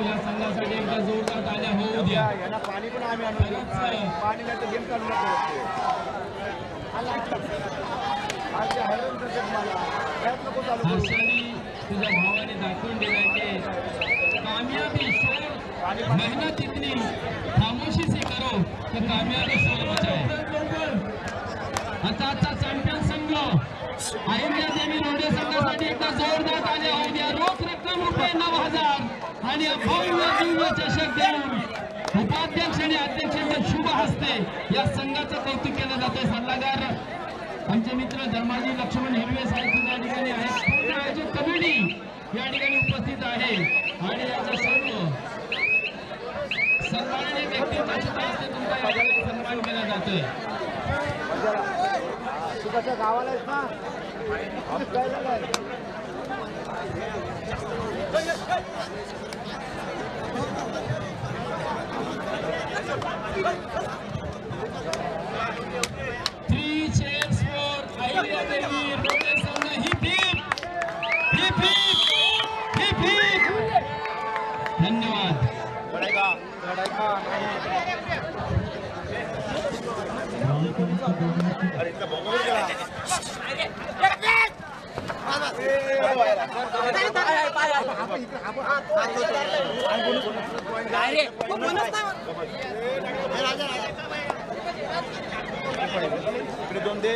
या संघासाठी एकदा जोरदार ताल्या होऊ द्या. पाणी पण आम्ही आणू पाणी नाही तर गेम चालू नको. तुझ्या भावाने दाखवून दिलाय की कामयाबी मेहनत इतनी खामोशी से करो तो कामयाबी शोर बचाए. आताचा चॅम्पियन संघ अहिल्या देवी रोडे संघासाठी एकदा जोरदार ताल्या होऊ द्या. रोख रक्कम ₹9,000 आणि अभंग दिव्य चषक देऊन उपाध्यक्ष आणि अध्यक्षांच्या शुभ हस्ते या संघाचं कौतुक केलं जाते. सल्लागार आमचे मित्र धर्माजी लक्ष्मण हिरवे साहेब या ठिकाणी आहेत. पूर्ण आयोजक कमिटी या ठिकाणी उपस्थित आहे आणि याचा सर्व सन्माननीय व्यक्तींच्या हस्ते तुमचा या ठिकाणी सन्मान केला जातोय. गावाला धन्यवाद. दोन दे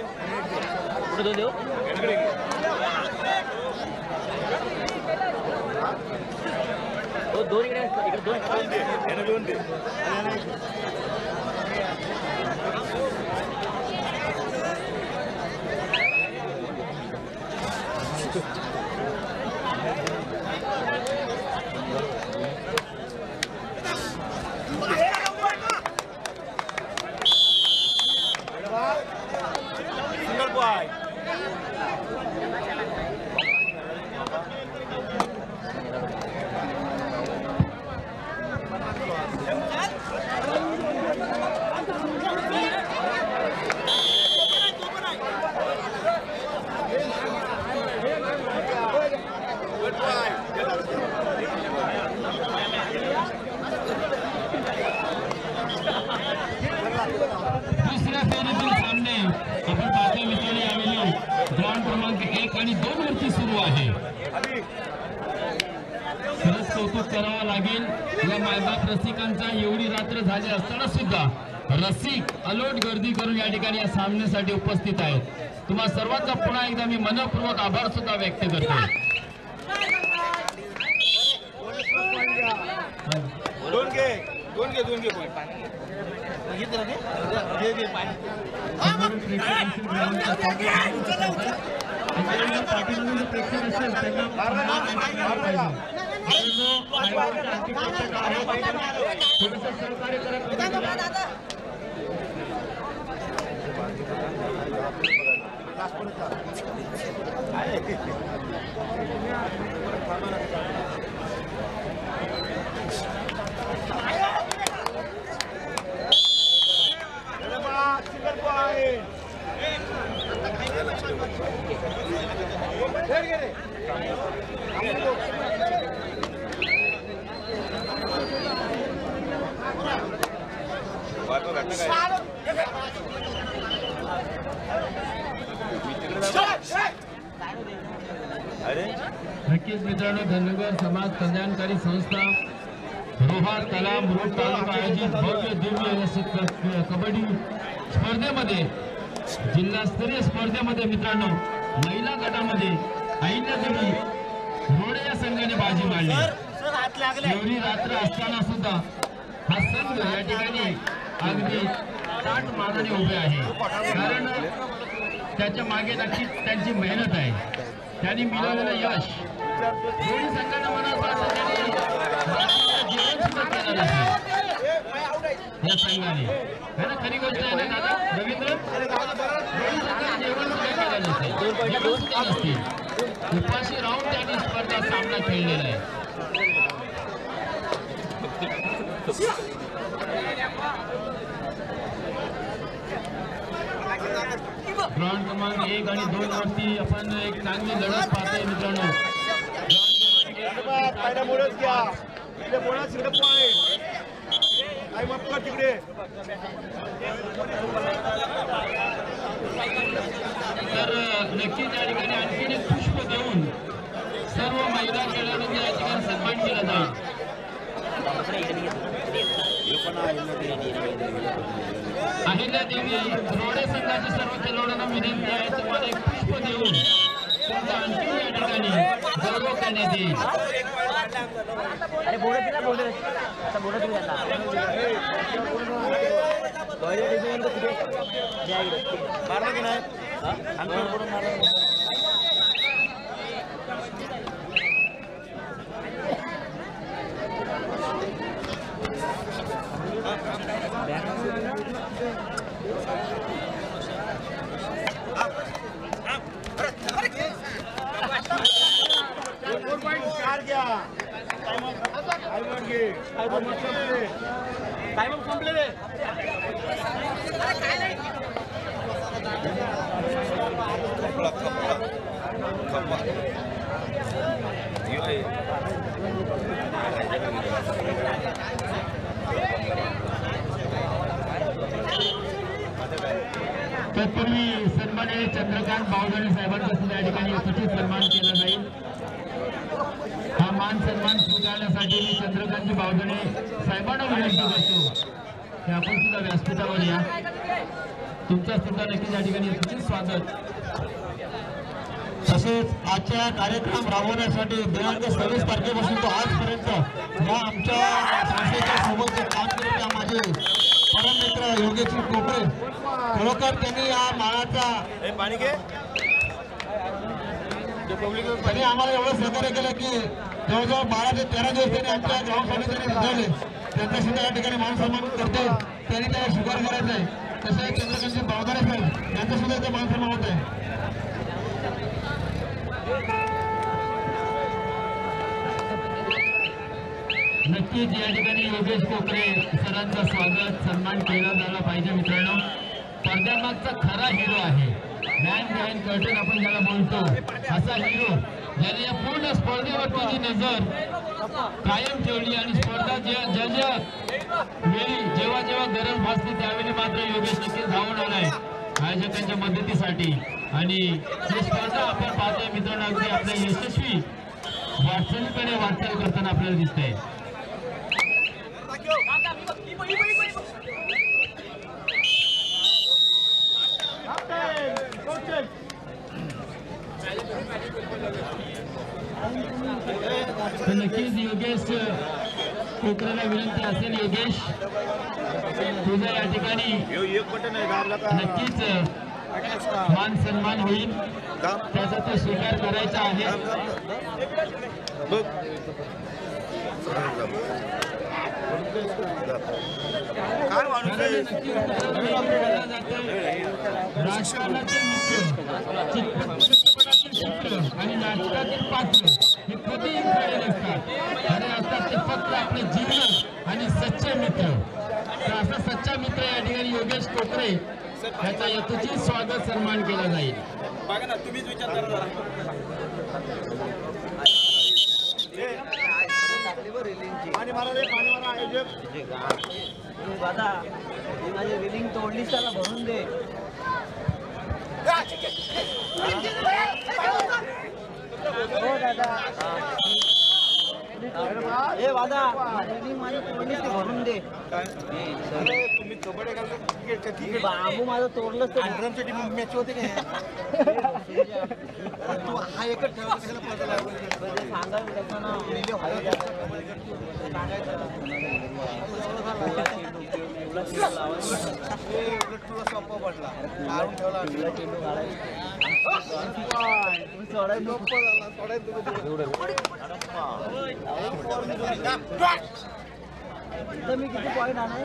दोन इकडे दोन दे. दुसऱ्या फेरीतील सामने आपण पाहतोय मित्रांनो. यावेळी ग्राउंड क्रमांक 1 आणि 2 वरती सुरू आहे. खरंच कौतुक करावं लागेल या मायबाप रसिकांचा. एवढी रात्र झाली असताना सुद्धा रसिक अलोट गर्दी करून या ठिकाणी या सामन्यासाठी उपस्थित आहेत. तुम्हा सर्वांचा पुन्हा एकदा मी मनपूर्वक आभार सुद्धा व्यक्त करतो. दोन घे नक्कीच मित्रांनो, धनगर समाज कल्याणकारी संस्था रोहा तलाव मुरुड तालुका आयोजित भव्य दिव्य कबड्डी स्पर्धेमध्ये जिल्हास्तरीय स्पर्धेमध्ये मित्रांनो महिला गटामध्ये अहिल्यादेवी रोडे या संघाने बाजी मारली. एवढी रात्र असताना सुद्धा हा संघ या ठिकाणी अगदी ताट मानाने उभे आहे. कारण त्याच्या मागे नक्कीच त्यांची मेहनत आहे. त्यांनी मिळवलेलं यश दोन्ही संघांना मनापासून जीवन सुद्धा केलं या संघाने. खरी गोष्ट आहे ना दादा रवींद्र. दोन्ही संघाने जेवण सुद्धा केलं नसते. उपाशी राहून त्यांनी स्पर्धा सामना खेळलेला आहे. ग्राउंड क्रमांक 1 आणि 2 वरती आपण एक चांगली लढत पाहतोय मित्रांनो. तिकडे बोला तिकडे पोळे काय माफ कर तिकडे तर नक्कीच या ठिकाणी आणखीन एक पुष्प देऊन सर्व महिला खेळाडूंचा या ठिकाणी सन्मान केला जाईल. अहिल्यादेवी रोडे संघाच्या सर्व खेळाडूंना विनंती आहे तुम्हाला एक पुष्प देऊन तुमचा आणखी या ठिकाणी गौरव करण्यात येईल. अरे बोलत तिला बोलत आता बोलत तुम्ही मारलं की नाही संपले तत्पूर्वी सन्माननीय चंद्रकांत बावधणे साहेबांचा सुद्धा या ठिकाणी यथोचित सन्मान केला जाईल. हा मान सन्मान स्वीकारण्यासाठी मी चंद्रकांतजी बावधणे साहेबांना विनंती करतो की आपण सुद्धा व्यासपीठावर या. तुमचा सुद्धा नक्कीच या ठिकाणी यथोचित स्वागत. तसेच आजच्या कार्यक्रम राबवण्यासाठी दिनांक 26 तारखेपासून तो आजपर्यंत या आमच्या संस्थेच्या सोबत जे काम केलेल्या माझे परममित्र योगेश कोपरे खरोखर त्यांनी या माळाचा त्यांनी आम्हाला एवढं सहकार्य केलं की जवळजवळ 12 ते 13 दिवस त्यांनी आमच्या ग्रामसाठी त्यांनी निघाले. त्यांचा सुद्धा या ठिकाणी मान सन्मान करतो. त्यांनी त्याला स्वीकार करायचा आहे. तसं चंद्रकांतजी बावधणे साहेब यांचा सुद्धा इथे मान सन्मान होत आहे. नक्कीच या ठिकाणी योगेश कोकरे सरांचा स्वागत सन्मान केला झाला पाहिजे. मित्रांनो, पडद्यामागचा खरा हिरो आहे, मॅन बिहाइंड कर्टन आपण ज्याला बोलतो, असा हिरो ज्याने या पूर्ण स्पर्धेवरती जी नजर कायम ठेवली आणि स्पर्धा ज्या वेळी जेव्हा गरज भासली त्यावेळी मात्र योगेश नक्कीच धावून आलाय आयोजकांच्या मदतीसाठी. आणि ही स्पर्धा आपण पाहतोय मित्रांनो, अगदी आपल्या यशस्वी वाटचालीकडे वाटचाल करताना आपल्याला दिसतंय. तर नक्कीच योगेश कोकरेला विनंती असेल, योगेश तुझा या ठिकाणी नक्कीच मान सन्मान होईल, त्याचा तो स्वीकार करायचा आहे. राजकारणाचे मुख्य, चित्रपटातील चित्र आणि नाटकातील पात्र हे कधी इंद्रिय नसतात, खरे असतात ते फक्त आपले जीवन आणि सच्चे मित्र. तर असा सच्चा मित्र या ठिकाणी योगेश कोकरे याचा यथोचित स्वागत सन्मान केला जाईल. तुम्हीच विचार करा. पाणी मारा रे, पाणी मारा आयोजक. दादा माझी रिलिंग तोडलीस त्याला भरून दे. हो दादा ए वादा रिलिंग माझी तोडलीस ते भरून दे. तुम्ही कबड्डी घालतो बाबू माझं तोडलंच ते. ड्रमची टीम मॅच होते काय तू हा एकच ठेवा कशाला पळायला सांगायला त्याचं ना तुला सोपा पडला काढून ठेवला चेंडू तर मी किती पॉईंट आणाय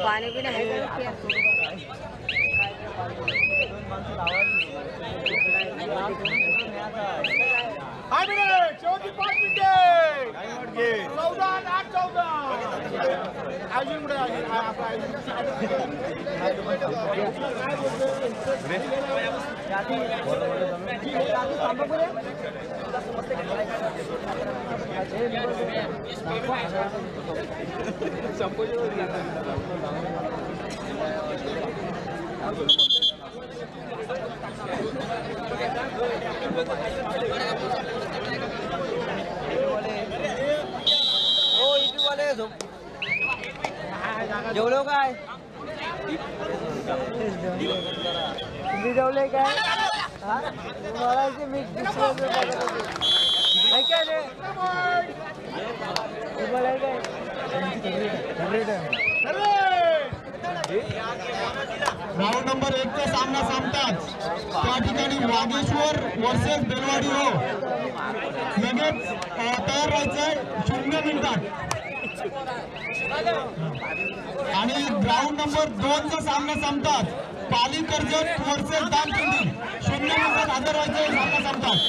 पानी भी नहीं है क्या? 5 मिनिट, शेवटची 5 मिनिटे. 14-8-14. अजून पुढे जेवलो काय? तुम्ही जेवले काय? मला इथे मी दुसरं काय रे? तुम्हाला काय? राऊंड नंबर 1 चा सामना संपताच त्या ठिकाणी वागेश्वर वर्सेस बेलवाडी हो लगेच तयार राहायचंय 0 मिनिटात. आणि ग्राउंड नंबर 2 चा सामना संपताच पाली कर्जत वर्सेस दामखिंडी 0 मिनिटात हजर व्हायचंय. सामना संपताच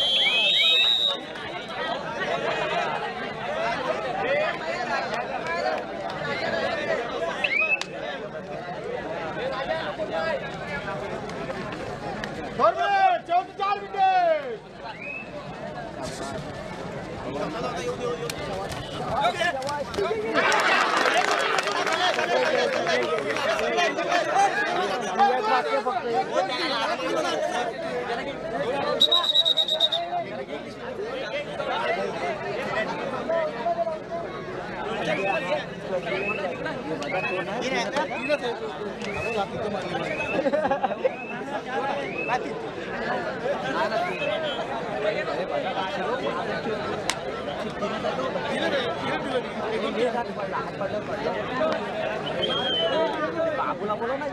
बाबूला बोलव ना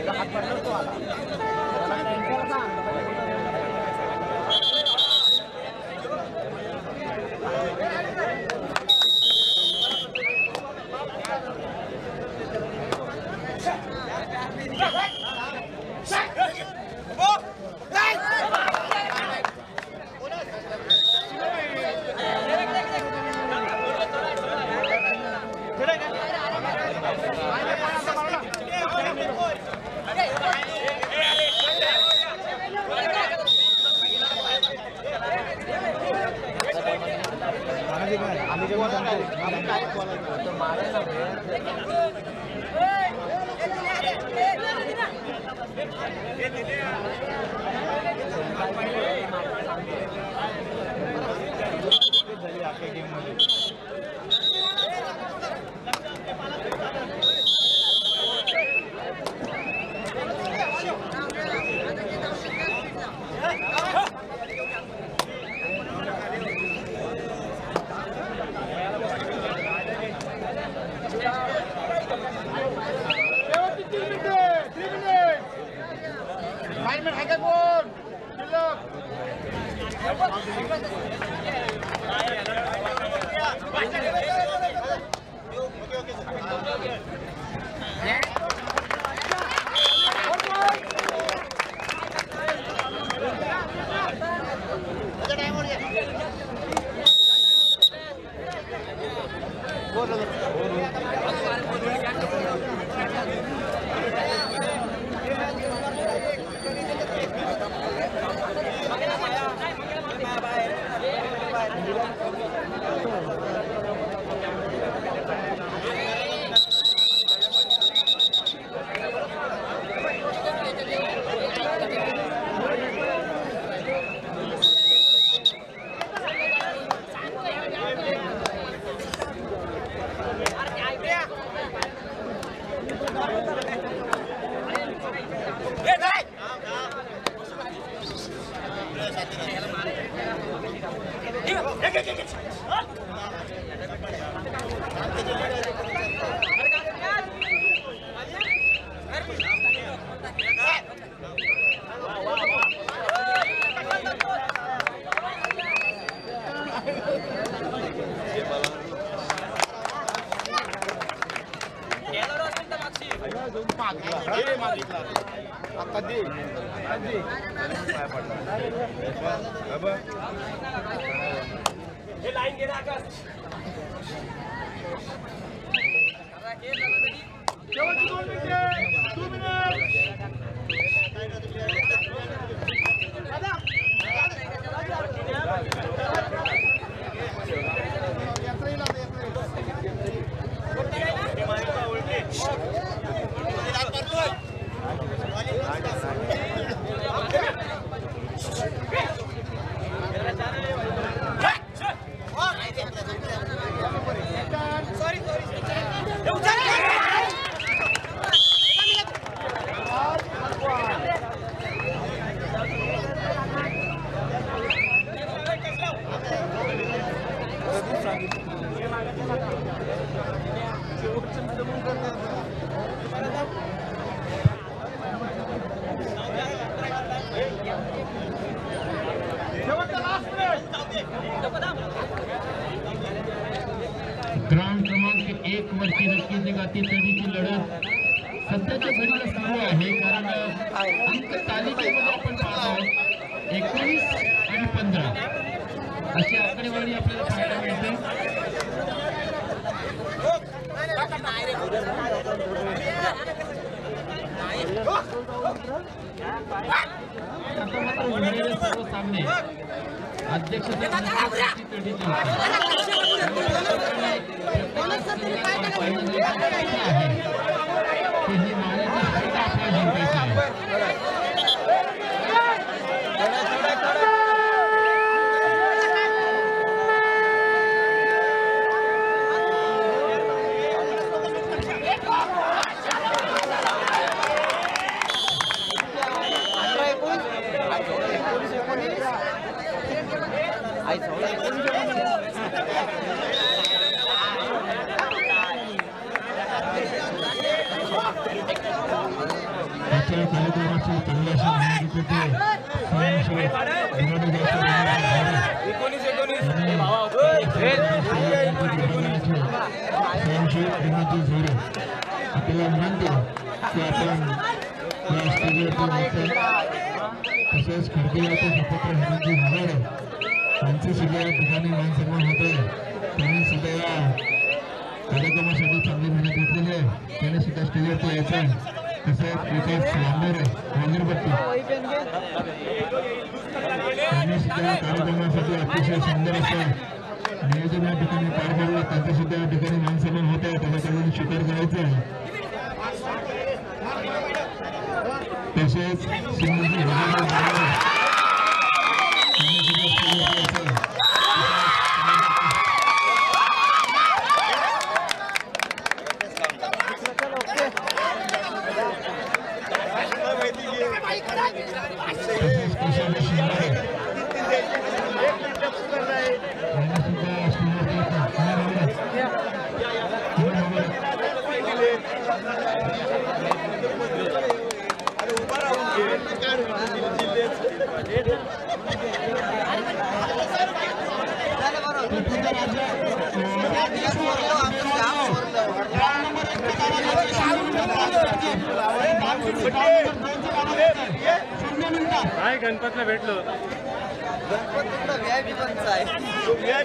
हात पडला तो आला. ग्राउंड क्रमांक 1 वरती रस्त्याची गाठी तडीची लढत सध्याच्या घडीला सुरू आहे, कारण अंक तालिकेमध्ये आपण पाहतो 19 आणि 15 अशी आकडेवारी आपल्याला पाहायला मिळते. आता मात्र उरलेले सर्व सामने अध्यक्ष आपल्याला मानतो की आपण या स्टेजवरती तसेच खडकेगावचे सुपुत्र हेमंतजी घागाडे त्यांचे सुद्धा या ठिकाणी मान सन्मान होत आहे. त्यांनी सुद्धा या कार्यक्रमासाठी चांगली मेहनत घेतलेली आहे. त्याने सुद्धा स्टेजवरती यायचं आहे. तसेच विकास लांबरे वांगरपट्टी त्यांनी सुद्धा कार्यक्रमासाठी अतिशय सुंदर असं नियोजन या ठिकाणी पार पाडलं. त्यांचे सुद्धा या ठिकाणी मान सन्मान होत आहे. त्याच्याकडून स्वीकार करायचा आहे. तसेच सिंधुजी गणपतला भेटलो. गणपतीला व्यायाम आहे.